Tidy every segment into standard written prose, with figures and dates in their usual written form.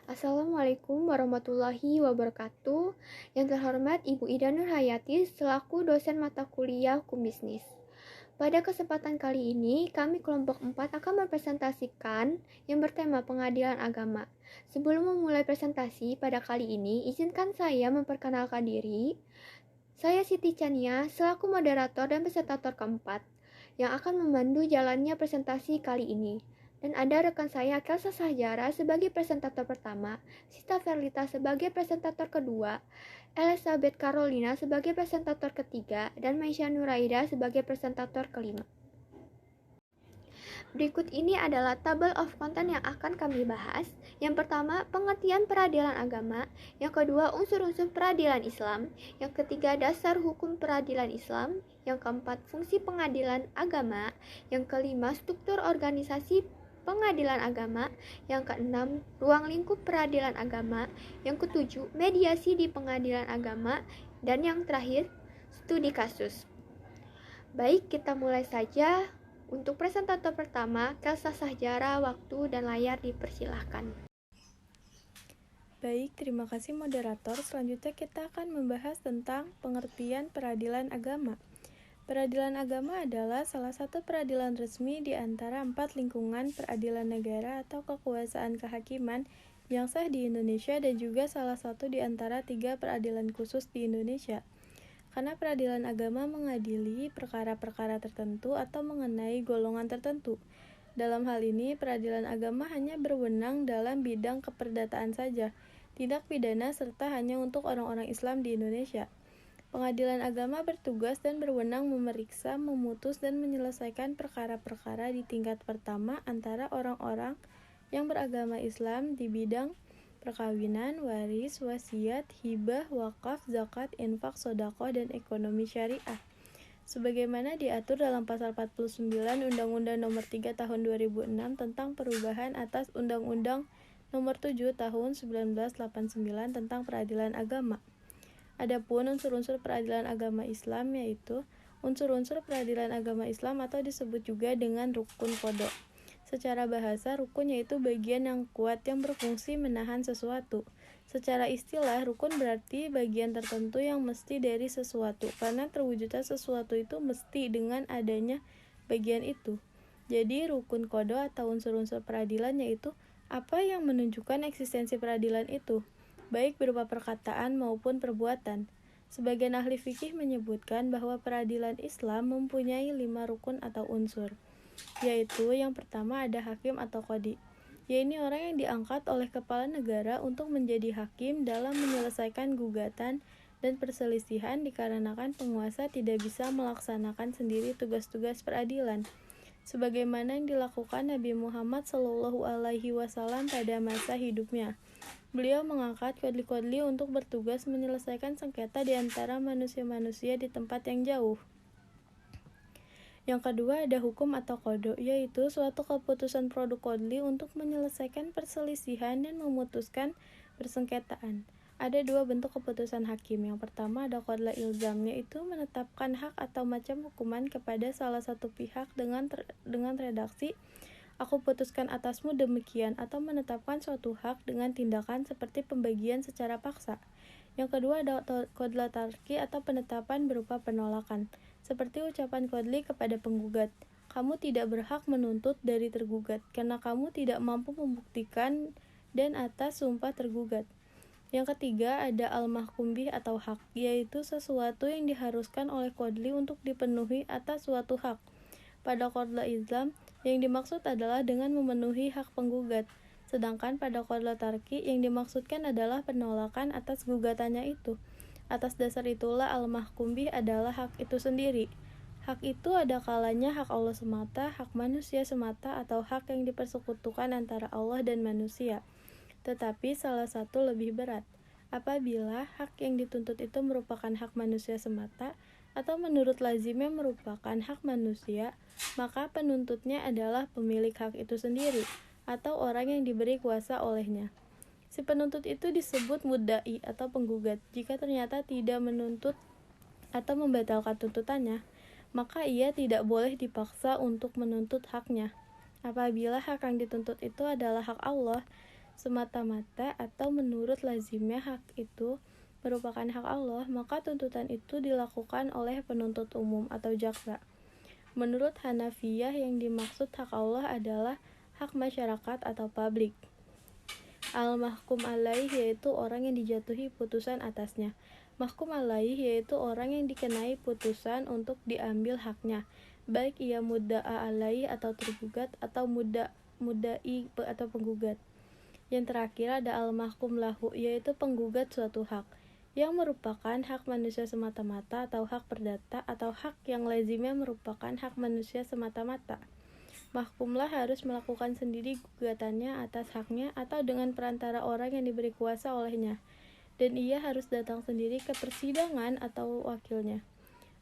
Assalamualaikum warahmatullahi wabarakatuh. Yang terhormat Ibu Ida Nurhayati selaku dosen mata kuliah Hukum Bisnis. Pada kesempatan kali ini, kami kelompok 4 akan mempresentasikan yang bertema pengadilan agama. Sebelum memulai presentasi pada kali ini, izinkan saya memperkenalkan diri. Saya Siti Chania selaku moderator dan presentator keempat yang akan memandu jalannya presentasi kali ini. Dan ada rekan saya Kelsa Sahjara sebagai presentator pertama, Sita Verlita sebagai presentator kedua, Elizabeth Carolina sebagai presentator ketiga, dan Maisha Nuraida sebagai presentator kelima. Berikut ini adalah table of content yang akan kami bahas. Yang pertama, pengertian peradilan agama. Yang kedua, unsur-unsur peradilan Islam. Yang ketiga, dasar hukum peradilan Islam. Yang keempat, fungsi pengadilan agama. Yang kelima, struktur organisasi pengadilan agama. Yang keenam, ruang lingkup peradilan agama. Yang ketujuh, mediasi di pengadilan agama. Dan yang terakhir, studi kasus. Baik, kita mulai saja. Untuk presentator pertama, Kelsa Sahjara, waktu dan layar dipersilahkan. Baik, terima kasih moderator. Selanjutnya kita akan membahas tentang pengertian peradilan agama. Peradilan agama adalah salah satu peradilan resmi di antara 4 lingkungan peradilan negara atau kekuasaan kehakiman yang sah di Indonesia dan juga salah satu di antara 3 peradilan khusus di Indonesia. Karena peradilan agama mengadili perkara-perkara tertentu atau mengenai golongan tertentu. Dalam hal ini, peradilan agama hanya berwenang dalam bidang keperdataan saja, tidak pidana serta hanya untuk orang-orang Islam di Indonesia. Pengadilan agama bertugas dan berwenang memeriksa, memutus, dan menyelesaikan perkara-perkara di tingkat pertama antara orang-orang yang beragama Islam di bidang perkawinan, waris, wasiat, hibah, wakaf, zakat, infak, sedekah, dan ekonomi syariah. Sebagaimana diatur dalam pasal 49 Undang-Undang Nomor 3 Tahun 2006 tentang perubahan atas Undang-Undang Nomor 7 Tahun 1989 tentang peradilan agama. Adapun unsur-unsur peradilan agama Islam yaitu unsur-unsur peradilan agama Islam atau disebut juga dengan rukun qadha. Secara bahasa, rukun yaitu bagian yang kuat yang berfungsi menahan sesuatu. Secara istilah, rukun berarti bagian tertentu yang mesti dari sesuatu, karena terwujudnya sesuatu itu mesti dengan adanya bagian itu. Jadi, rukun qadha atau unsur-unsur peradilan yaitu apa yang menunjukkan eksistensi peradilan itu, baik berupa perkataan maupun perbuatan. Sebagian ahli fikih menyebutkan bahwa peradilan Islam mempunyai 5 rukun atau unsur, yaitu yang pertama ada hakim atau qadhi, yaitu orang yang diangkat oleh kepala negara untuk menjadi hakim dalam menyelesaikan gugatan dan perselisihan dikarenakan penguasa tidak bisa melaksanakan sendiri tugas-tugas peradilan, sebagaimana yang dilakukan Nabi Muhammad SAW pada masa hidupnya. Beliau mengangkat qadhi-qadhi untuk bertugas menyelesaikan sengketa di antara manusia-manusia di tempat yang jauh. Yang kedua ada hukum atau qadha, yaitu suatu keputusan produk qadhi untuk menyelesaikan perselisihan dan memutuskan persengketaan. Ada 2 bentuk keputusan hakim. Yang pertama ada qadha ilzam, yaitu menetapkan hak atau macam hukuman kepada salah satu pihak dengan redaksi aku putuskan atasmu demikian, atau menetapkan suatu hak dengan tindakan seperti pembagian secara paksa. Yang kedua ada qadha tarki atau penetapan berupa penolakan, seperti ucapan qadhi kepada penggugat, kamu tidak berhak menuntut dari tergugat, karena kamu tidak mampu membuktikan dan atas sumpah tergugat. Yang ketiga ada al-mahkum bih atau hak, yaitu sesuatu yang diharuskan oleh qadhi untuk dipenuhi atas suatu hak. Pada qadha ilzam, yang dimaksud adalah dengan memenuhi hak penggugat, sedangkan pada qadha tarki yang dimaksudkan adalah penolakan atas gugatannya itu. Atas dasar itulah al-mahkum bih adalah hak itu sendiri. Hak itu ada kalanya hak Allah semata, hak manusia semata, atau hak yang dipersekutukan antara Allah dan manusia. Tetapi salah satu lebih berat. Apabila hak yang dituntut itu merupakan hak manusia semata, atau menurut lazimnya merupakan hak manusia, maka penuntutnya adalah pemilik hak itu sendiri, atau orang yang diberi kuasa olehnya. Si penuntut itu disebut mudda'i atau penggugat. Jika ternyata tidak menuntut atau membatalkan tuntutannya, maka ia tidak boleh dipaksa untuk menuntut haknya. Apabila hak yang dituntut itu adalah hak Allah, semata-mata atau menurut lazimnya hak itu merupakan hak Allah, maka tuntutan itu dilakukan oleh penuntut umum atau jaksa. Menurut Hanafiyah, yang dimaksud hak Allah adalah hak masyarakat atau publik. Al-mahkum alaih yaitu orang yang dijatuhi putusan atasnya. Mahkum alaih yaitu orang yang dikenai putusan untuk diambil haknya, baik ia mudda'a alaih atau tergugat atau mudda'i atau penggugat. Yang terakhir ada al-mahkum lahu, yaitu penggugat suatu hak, yang merupakan hak manusia semata-mata atau hak perdata atau hak yang lazimnya merupakan hak manusia semata-mata. Mahkumlah harus melakukan sendiri gugatannya atas haknya atau dengan perantara orang yang diberi kuasa olehnya, dan ia harus datang sendiri ke persidangan atau wakilnya.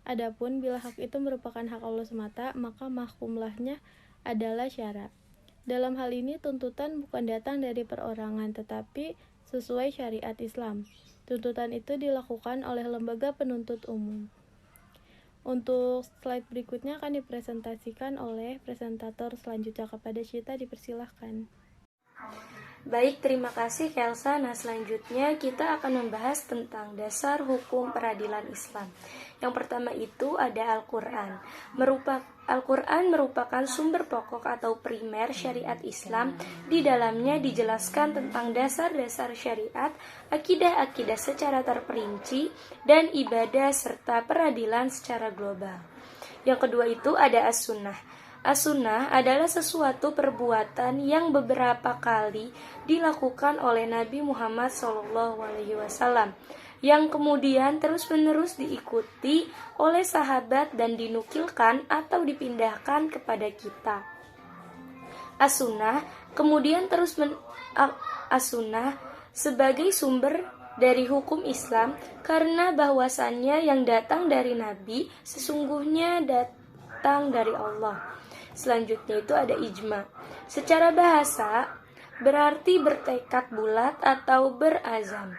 Adapun bila hak itu merupakan hak Allah semata, maka mahkumlahnya adalah syara. Dalam hal ini tuntutan bukan datang dari perorangan, tetapi sesuai syariat Islam. Tuntutan itu dilakukan oleh lembaga penuntut umum. Untuk slide berikutnya akan dipresentasikan oleh presentator selanjutnya. Kepada Syita dipersilahkan. Baik, terima kasih Kelsa. Nah, selanjutnya kita akan membahas tentang dasar hukum peradilan Islam. Yang pertama itu ada Al-Quran. Al-Quran merupakan sumber pokok atau primer syariat Islam. Di dalamnya dijelaskan tentang dasar-dasar syariat, akidah-akidah secara terperinci, dan ibadah serta peradilan secara global. Yang kedua itu ada As-Sunnah. As-Sunnah adalah sesuatu perbuatan yang beberapa kali dilakukan oleh Nabi Muhammad SAW, yang kemudian terus-menerus diikuti oleh sahabat dan dinukilkan atau dipindahkan kepada kita. As-Sunnah kemudian As-Sunnah sebagai sumber dari hukum Islam karena bahwasannya yang datang dari Nabi sesungguhnya datang dari Allah. Selanjutnya itu ada ijma. Secara bahasa berarti bertekad bulat atau berazam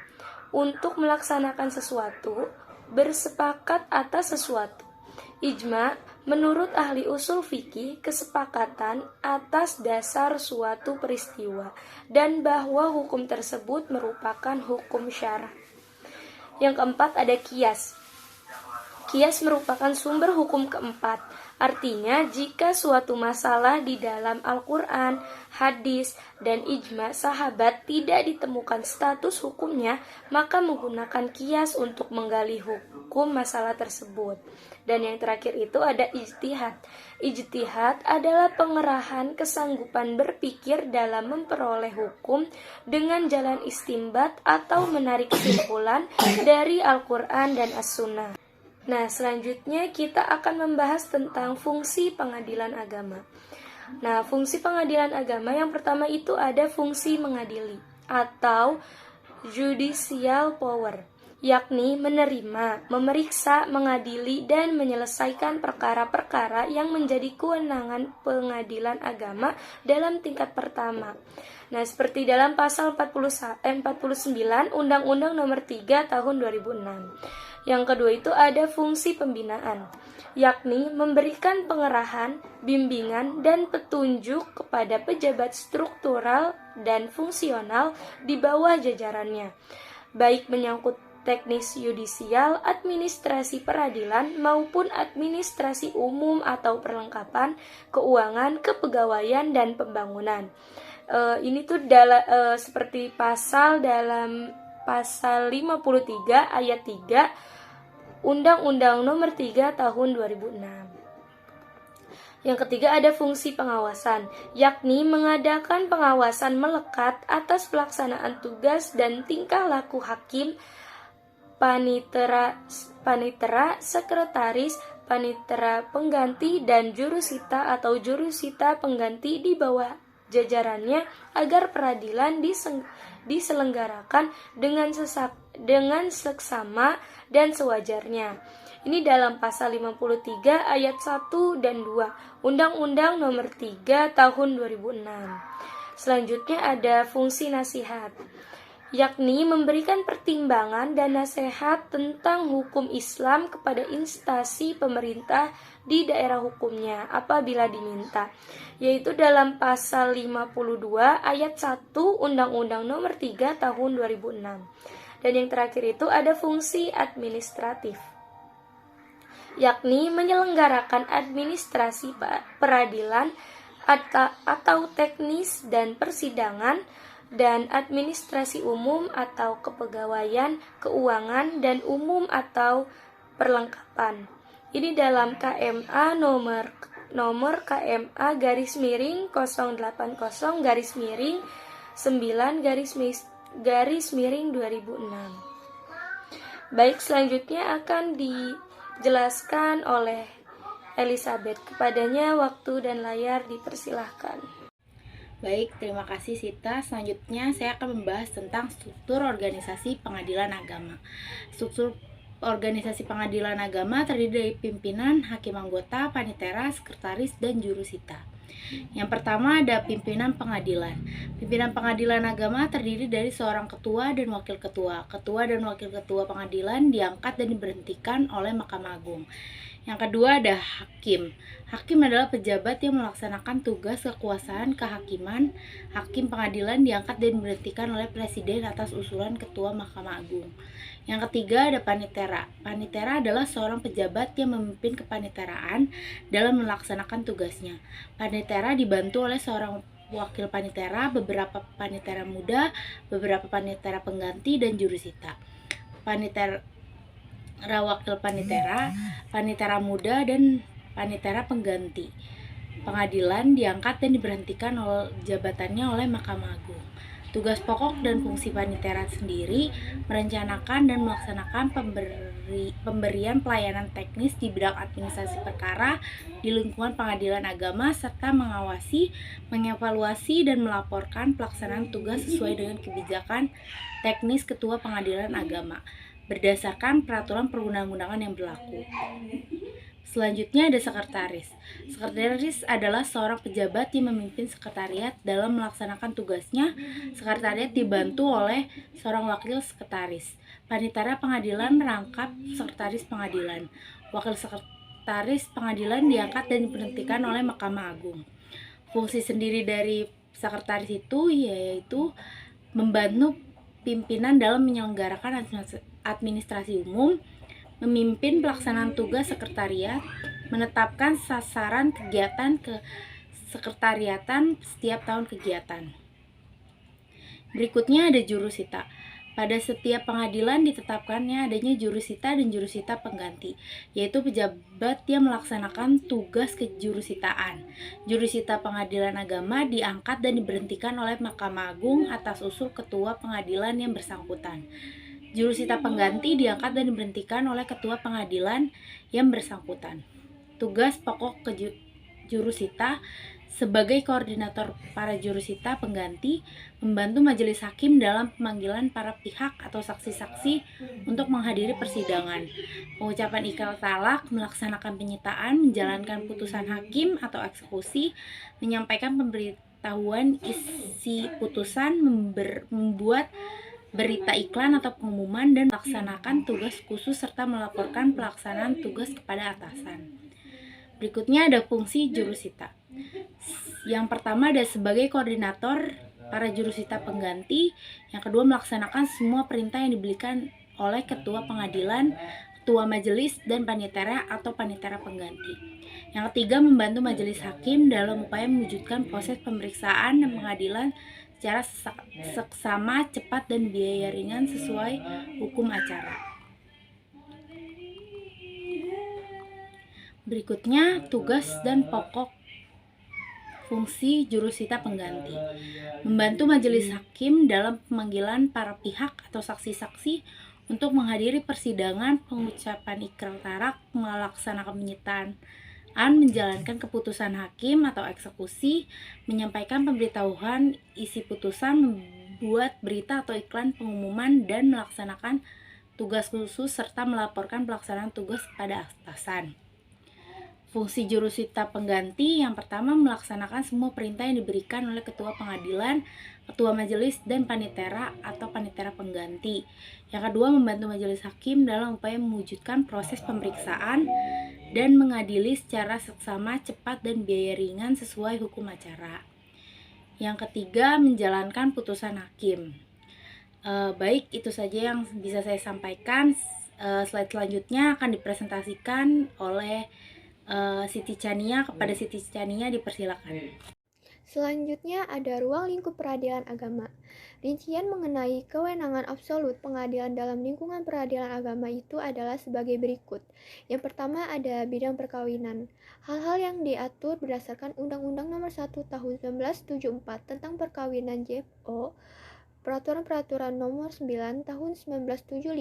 untuk melaksanakan sesuatu, bersepakat atas sesuatu. Ijma menurut ahli usul fikih kesepakatan atas dasar suatu peristiwa dan bahwa hukum tersebut merupakan hukum syar'i. Yang keempat ada qiyas. Qiyas merupakan sumber hukum keempat. Artinya, jika suatu masalah di dalam Al-Quran, hadis, dan ijma sahabat tidak ditemukan status hukumnya, maka menggunakan qiyas untuk menggali hukum masalah tersebut. Dan yang terakhir itu ada ijtihad. Ijtihad adalah pengerahan kesanggupan berpikir dalam memperoleh hukum dengan jalan istinbat atau menarik kesimpulan dari Al-Quran dan As-Sunnah. Nah, selanjutnya kita akan membahas tentang fungsi pengadilan agama. Nah, fungsi pengadilan agama yang pertama itu ada fungsi mengadili atau judicial power, yakni menerima, memeriksa, mengadili, dan menyelesaikan perkara-perkara yang menjadi kewenangan pengadilan agama dalam tingkat pertama. Nah, seperti dalam pasal 49 Undang-Undang Nomor 3 Tahun 2006. Yang kedua itu ada fungsi pembinaan, yakni memberikan pengerahan, bimbingan, dan petunjuk kepada pejabat struktural dan fungsional di bawah jajarannya, baik menyangkut teknis yudisial, administrasi peradilan, maupun administrasi umum atau perlengkapan, keuangan, kepegawaian, dan pembangunan. Ini tuh seperti dalam pasal 53 ayat 3 Undang-Undang Nomor 3 Tahun 2006. Yang ketiga ada fungsi pengawasan, yakni mengadakan pengawasan melekat atas pelaksanaan tugas dan tingkah laku hakim, panitera, sekretaris, panitera pengganti, dan jurusita atau jurusita pengganti di bawah jajarannya agar peradilan diselenggarakan dengan seksama dan sewajarnya. Ini dalam pasal 53 ayat 1 dan 2 Undang-Undang Nomor 3 Tahun 2006. Selanjutnya ada fungsi nasihat, yakni memberikan pertimbangan dan nasihat tentang hukum Islam kepada instansi pemerintah di daerah hukumnya apabila diminta, yaitu dalam pasal 52 ayat 1 Undang-Undang Nomor 3 Tahun 2006. Dan yang terakhir itu ada fungsi administratif, yakni menyelenggarakan administrasi peradilan atau teknis dan persidangan, dan administrasi umum atau kepegawaian, keuangan, dan umum atau perlengkapan. Ini dalam KMA nomor KMA garis miring 080 garis miring 9 garis miring 2006. Baik, selanjutnya akan dijelaskan oleh Elizabeth. Kepadanya waktu dan layar dipersilahkan. Baik, terima kasih Sita. Selanjutnya saya akan membahas tentang struktur organisasi pengadilan agama. Struktur organisasi pengadilan agama terdiri dari pimpinan, hakim anggota, panitera, sekretaris, dan jurusita. Yang pertama ada pimpinan pengadilan. Pimpinan pengadilan agama terdiri dari seorang ketua dan wakil ketua. Ketua dan wakil ketua pengadilan diangkat dan diberhentikan oleh Mahkamah Agung. Yang kedua ada hakim. Hakim adalah pejabat yang melaksanakan tugas kekuasaan kehakiman. Hakim pengadilan diangkat dan diberhentikan oleh presiden atas usulan ketua Mahkamah Agung. Yang ketiga ada panitera. Panitera adalah seorang pejabat yang memimpin kepaniteraan dalam melaksanakan tugasnya. Panitera dibantu oleh seorang wakil panitera, beberapa panitera muda, beberapa panitera pengganti, dan jurusita. Panitera wakil panitera, panitera muda, dan panitera pengganti pengadilan diangkat dan diberhentikan oleh jabatannya oleh Mahkamah Agung. Tugas pokok dan fungsi panitera sendiri merencanakan dan melaksanakan pemberian pelayanan teknis di bidang administrasi perkara di lingkungan pengadilan agama, serta mengawasi, mengevaluasi, dan melaporkan pelaksanaan tugas sesuai dengan kebijakan teknis ketua pengadilan agama berdasarkan peraturan perundang-undangan yang berlaku. Selanjutnya ada sekretaris. Sekretaris adalah seorang pejabat yang memimpin sekretariat dalam melaksanakan tugasnya. Sekretariat dibantu oleh seorang wakil sekretaris. Panitera pengadilan merangkap sekretaris pengadilan. Wakil sekretaris pengadilan diangkat dan diberhentikan oleh Mahkamah Agung. Fungsi sendiri dari sekretaris itu yaitu membantu pimpinan dalam menyelenggarakan administrasi umum, memimpin pelaksanaan tugas sekretariat, menetapkan sasaran kegiatan ke sekretariatan setiap tahun kegiatan. Berikutnya ada jurusita. Pada setiap pengadilan ditetapkannya adanya jurusita dan jurusita pengganti, yaitu pejabat yang melaksanakan tugas kejurusitaan. Jurusita pengadilan agama diangkat dan diberhentikan oleh Mahkamah Agung atas usul ketua pengadilan yang bersangkutan. Jurusita pengganti diangkat dan diberhentikan oleh ketua pengadilan yang bersangkutan. Tugas pokok jurusita sebagai koordinator para jurusita pengganti, membantu majelis hakim dalam pemanggilan para pihak atau saksi-saksi untuk menghadiri persidangan, pengucapan ikrar talak, melaksanakan penyitaan, menjalankan putusan hakim atau eksekusi, menyampaikan pemberitahuan isi putusan, membuat berita iklan atau pengumuman, dan melaksanakan tugas khusus serta melaporkan pelaksanaan tugas kepada atasan. Berikutnya ada fungsi jurusita. Yang pertama ada sebagai koordinator para jurusita pengganti. Yang kedua melaksanakan semua perintah yang diberikan oleh ketua pengadilan, ketua majelis, dan panitera atau panitera pengganti. Yang ketiga membantu majelis hakim dalam upaya mewujudkan proses pemeriksaan dan pengadilan secara seksama, cepat, dan biaya ringan sesuai hukum acara. Berikutnya tugas dan pokok fungsi jurusita pengganti. Membantu majelis hakim dalam pemanggilan para pihak atau saksi-saksi untuk menghadiri persidangan, pengucapan ikrar talak, melaksanakan penyitaan, menjalankan keputusan hakim atau eksekusi, menyampaikan pemberitahuan isi putusan, membuat berita atau iklan pengumuman, dan melaksanakan tugas khusus serta melaporkan pelaksanaan tugas kepada atasan. Fungsi jurusita pengganti yang pertama melaksanakan semua perintah yang diberikan oleh ketua pengadilan, ketua majelis, dan panitera atau panitera pengganti. Yang kedua membantu majelis hakim dalam upaya mewujudkan proses pemeriksaan dan mengadili secara seksama, cepat, dan biaya ringan sesuai hukum acara. Yang ketiga menjalankan putusan hakim. Baik, itu saja yang bisa saya sampaikan. Slide selanjutnya akan dipresentasikan oleh Siti Chania. Kepada Siti Chania dipersilakan. Selanjutnya ada ruang lingkup peradilan agama. Rincian mengenai kewenangan absolut pengadilan dalam lingkungan peradilan agama itu adalah sebagai berikut. Yang pertama ada bidang perkawinan. Hal-hal yang diatur berdasarkan Undang-Undang Nomor 1 Tahun 1974 tentang Perkawinan JFO, Peraturan-Peraturan Nomor 9 Tahun 1975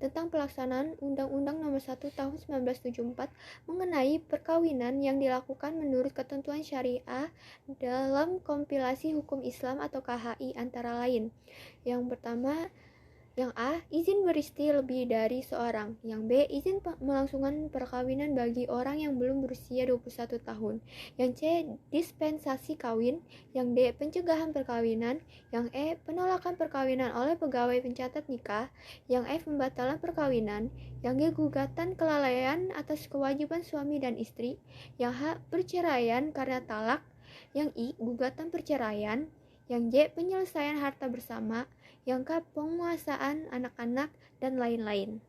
tentang pelaksanaan Undang-Undang Nomor 1 Tahun 1974 mengenai perkawinan yang dilakukan menurut ketentuan syariah dalam kompilasi hukum Islam atau KHI antara lain. Yang pertama, yang A, izin beristri lebih dari seorang. Yang B, izin melangsungkan perkawinan bagi orang yang belum berusia 21 tahun. Yang C, dispensasi kawin. Yang D, pencegahan perkawinan. Yang E, penolakan perkawinan oleh pegawai pencatat nikah. Yang F, pembatalan perkawinan. Yang G, gugatan kelalaian atas kewajiban suami dan istri. Yang H, perceraian karena talak. Yang I, gugatan perceraian. Yang J, penyelesaian harta bersama. Yang K, penguasaan anak-anak, dan lain-lain.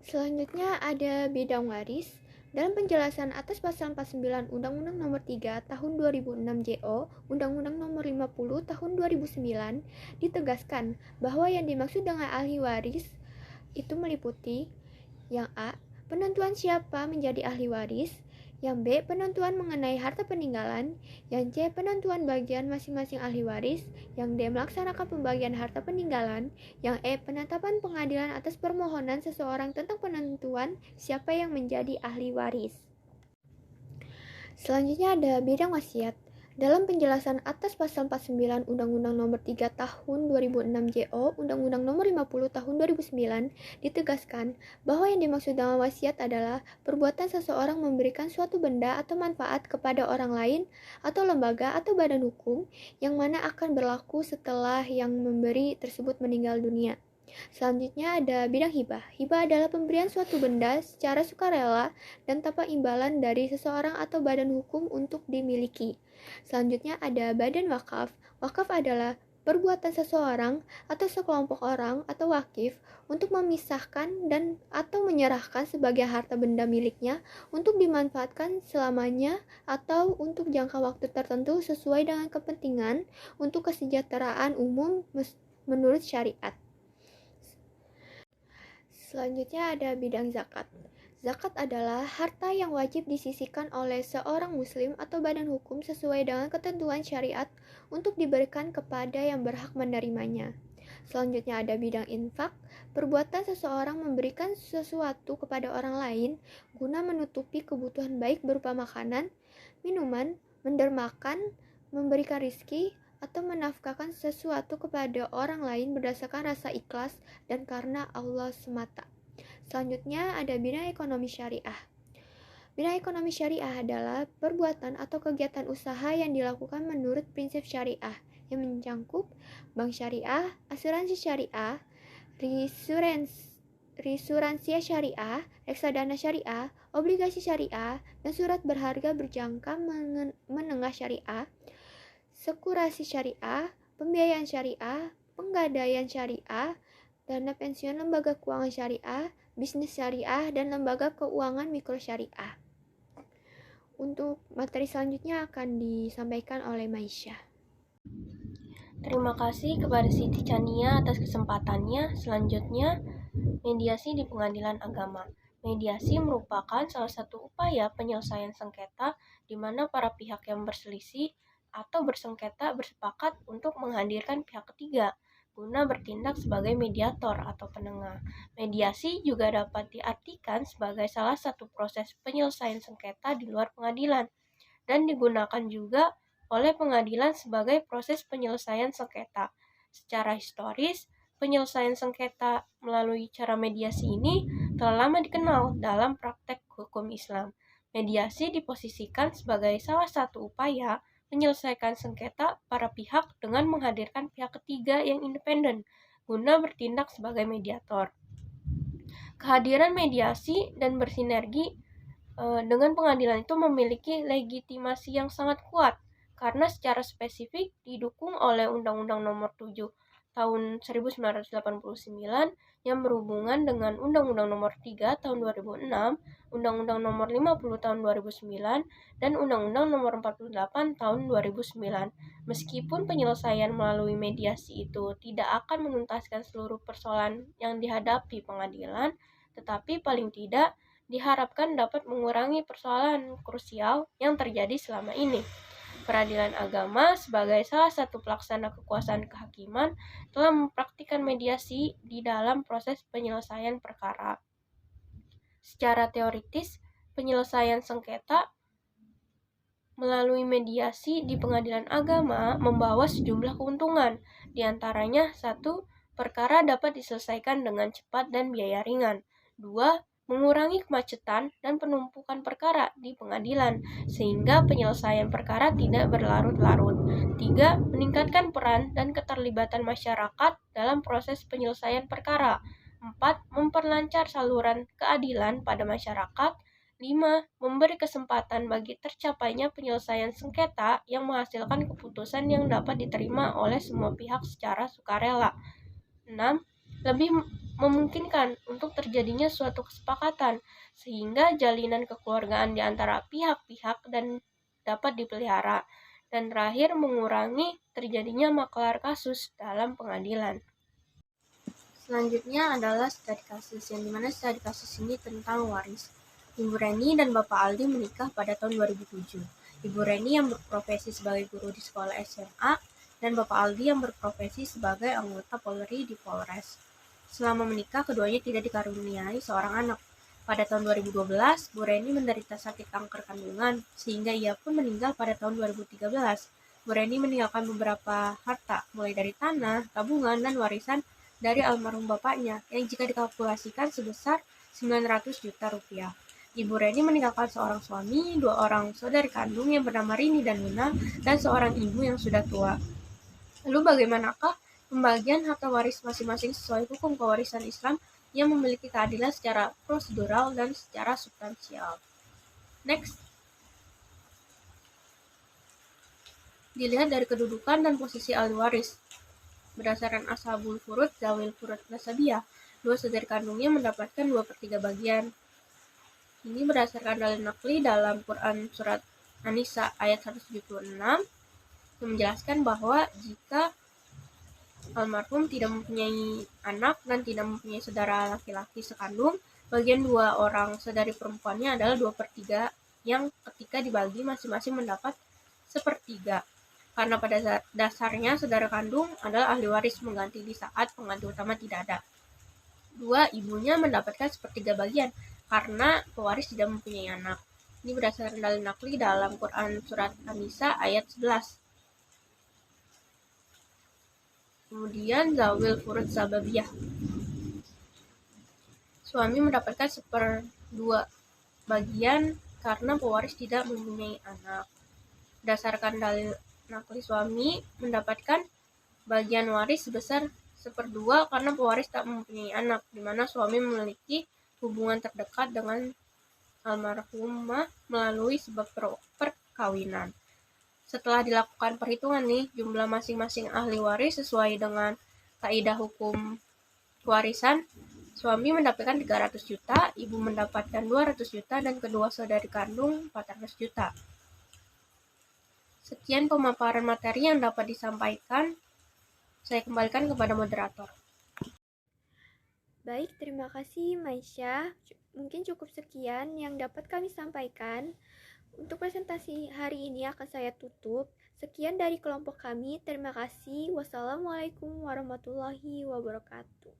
Selanjutnya ada bidang waris. Dalam penjelasan atas pasal 49 Undang-Undang Nomor 3 Tahun 2006 JO, Undang-Undang Nomor 50 Tahun 2009, ditegaskan bahwa yang dimaksud dengan ahli waris itu meliputi yang A, penentuan siapa menjadi ahli waris. Yang B, penentuan mengenai harta peninggalan. Yang C, penentuan bagian masing-masing ahli waris. Yang D, melaksanakan pembagian harta peninggalan. Yang E, penetapan pengadilan atas permohonan seseorang tentang penentuan siapa yang menjadi ahli waris. Selanjutnya ada bidang wasiat. Dalam penjelasan atas pasal 49 Undang-Undang Nomor 3 Tahun 2006 JO, Undang-Undang Nomor 50 Tahun 2009, ditegaskan bahwa yang dimaksud dengan wasiat adalah perbuatan seseorang memberikan suatu benda atau manfaat kepada orang lain atau lembaga atau badan hukum yang mana akan berlaku setelah yang memberi tersebut meninggal dunia. Selanjutnya ada bidang hibah. Hibah adalah pemberian suatu benda secara sukarela dan tanpa imbalan dari seseorang atau badan hukum untuk dimiliki. Selanjutnya ada badan wakaf. Wakaf adalah perbuatan seseorang atau sekelompok orang atau wakif untuk memisahkan dan atau menyerahkan sebagai harta benda miliknya untuk dimanfaatkan selamanya atau untuk jangka waktu tertentu sesuai dengan kepentingan untuk kesejahteraan umum menurut syariat. Selanjutnya ada bidang zakat. Zakat adalah harta yang wajib disisihkan oleh seorang muslim atau badan hukum sesuai dengan ketentuan syariat untuk diberikan kepada yang berhak menerimanya. Selanjutnya ada bidang infak. Perbuatan seseorang memberikan sesuatu kepada orang lain guna menutupi kebutuhan baik berupa makanan, minuman, mendermakan, memberikan rizki, atau menafkahkan sesuatu kepada orang lain berdasarkan rasa ikhlas dan karena Allah semata. Selanjutnya ada bidang ekonomi syariah. Bidang ekonomi syariah adalah perbuatan atau kegiatan usaha yang dilakukan menurut prinsip syariah yang mencangkup bank syariah, asuransi syariah, risuransia syariah, reksadana syariah, obligasi syariah, dan surat berharga berjangka menengah syariah, sekurasi syariah, pembiayaan syariah, penggadaian syariah, dana pensiun lembaga keuangan syariah, bisnis syariah, dan lembaga keuangan mikro syariah. Untuk materi selanjutnya akan disampaikan oleh Maisha. Terima kasih kepada Siti Chania atas kesempatannya. Selanjutnya, mediasi di pengadilan agama. Mediasi merupakan salah satu upaya penyelesaian sengketa di mana para pihak yang berselisih atau bersengketa bersepakat untuk menghadirkan pihak ketiga guna bertindak sebagai mediator atau penengah. Mediasi juga dapat diartikan sebagai salah satu proses penyelesaian sengketa di luar pengadilan dan digunakan juga oleh pengadilan sebagai proses penyelesaian sengketa. Secara historis, penyelesaian sengketa melalui cara mediasi ini telah lama dikenal dalam praktek hukum Islam. Mediasi diposisikan sebagai salah satu upaya menyelesaikan sengketa para pihak dengan menghadirkan pihak ketiga yang independen guna bertindak sebagai mediator. Kehadiran mediasi dan bersinergi dengan pengadilan itu memiliki legitimasi yang sangat kuat karena secara spesifik didukung oleh Undang-Undang Nomor 7 tahun 1989 yang berhubungan dengan Undang-Undang Nomor 3 tahun 2006, Undang-Undang Nomor 50 tahun 2009, dan Undang-Undang Nomor 48 tahun 2009. Meskipun penyelesaian melalui mediasi itu tidak akan menuntaskan seluruh persoalan yang dihadapi pengadilan, tetapi paling tidak diharapkan dapat mengurangi persoalan krusial yang terjadi selama ini. Peradilan agama sebagai salah satu pelaksana kekuasaan kehakiman telah mempraktikkan mediasi di dalam proses penyelesaian perkara. Secara teoritis, penyelesaian sengketa melalui mediasi di pengadilan agama membawa sejumlah keuntungan. Di antaranya, 1. Perkara dapat diselesaikan dengan cepat dan biaya ringan. 2. Mengurangi kemacetan dan penumpukan perkara di pengadilan, sehingga penyelesaian perkara tidak berlarut-larut. 3. Meningkatkan peran dan keterlibatan masyarakat dalam proses penyelesaian perkara. 4. Memperlancar saluran keadilan pada masyarakat. 5. Memberi kesempatan bagi tercapainya penyelesaian sengketa yang menghasilkan keputusan yang dapat diterima oleh semua pihak secara sukarela. 6. Lebih memungkinkan untuk terjadinya suatu kesepakatan, sehingga jalinan kekeluargaan di antara pihak-pihak dan dapat dipelihara. Dan terakhir, mengurangi terjadinya maklar kasus dalam pengadilan. Selanjutnya adalah studi kasus, yang dimana studi kasus ini tentang waris. Ibu Reni dan Bapak Aldi menikah pada tahun 2007. Ibu Reni yang berprofesi sebagai guru di sekolah SMA, dan Bapak Aldi yang berprofesi sebagai anggota Polri di Polres. Selama menikah, keduanya tidak dikaruniai seorang anak. Pada tahun 2012, Bu Reni menderita sakit kanker kandungan, sehingga ia pun meninggal pada tahun 2013. Bu Reni meninggalkan beberapa harta, mulai dari tanah, tabungan, dan warisan dari almarhum bapaknya, yang jika dikalkulasikan sebesar 900 juta rupiah. Ibu Reni meninggalkan seorang suami, 2 orang saudari kandung yang bernama Rini dan Luna, dan seorang ibu yang sudah tua. Lalu bagaimanakah pembagian harta waris masing-masing sesuai hukum kewarisan Islam yang memiliki keadilan secara prosedural dan secara substansial? Next. Dilihat dari kedudukan dan posisi ahli waris. Berdasarkan ashabul furud, zawil furud nasabiyah, 2 saudari kandungnya mendapatkan 2/3 bagian. Ini berdasarkan dalil nakli dalam Quran Surat An-Nisa ayat 176 yang menjelaskan bahwa jika almarhum tidak mempunyai anak dan tidak mempunyai saudara laki-laki sekandung, bagian 2 orang saudari perempuannya adalah 2/3 yang ketika dibagi masing-masing mendapat 1/3. Karena pada dasarnya saudara kandung adalah ahli waris mengganti di saat pengganti utama tidak ada. 2. Ibunya mendapatkan 1/3 bagian karena pewaris tidak mempunyai anak. Ini berdasarkan dalil nakli dalam Quran Surat An-Nisa ayat 11. Kemudian zawil furud sababiyah. Suami mendapatkan 1/2 bagian karena pewaris tidak mempunyai anak. Berdasarkan dalil nakli, suami mendapatkan bagian waris sebesar 1/2 karena pewaris tak mempunyai anak, di mana suami memiliki hubungan terdekat dengan almarhumah melalui sebab perkawinan. Setelah dilakukan perhitungan nih, jumlah masing-masing ahli waris sesuai dengan kaidah hukum kewarisan, suami mendapatkan 300 juta, ibu mendapatkan 200 juta, dan kedua saudari kandung 400 juta. Sekian pemaparan materi yang dapat disampaikan. Saya kembalikan kepada moderator. Baik, terima kasih Maisha. Mungkin cukup sekian yang dapat kami sampaikan. Untuk presentasi hari ini akan saya tutup. Sekian dari kelompok kami. Terima kasih. Wassalamualaikum warahmatullahi wabarakatuh.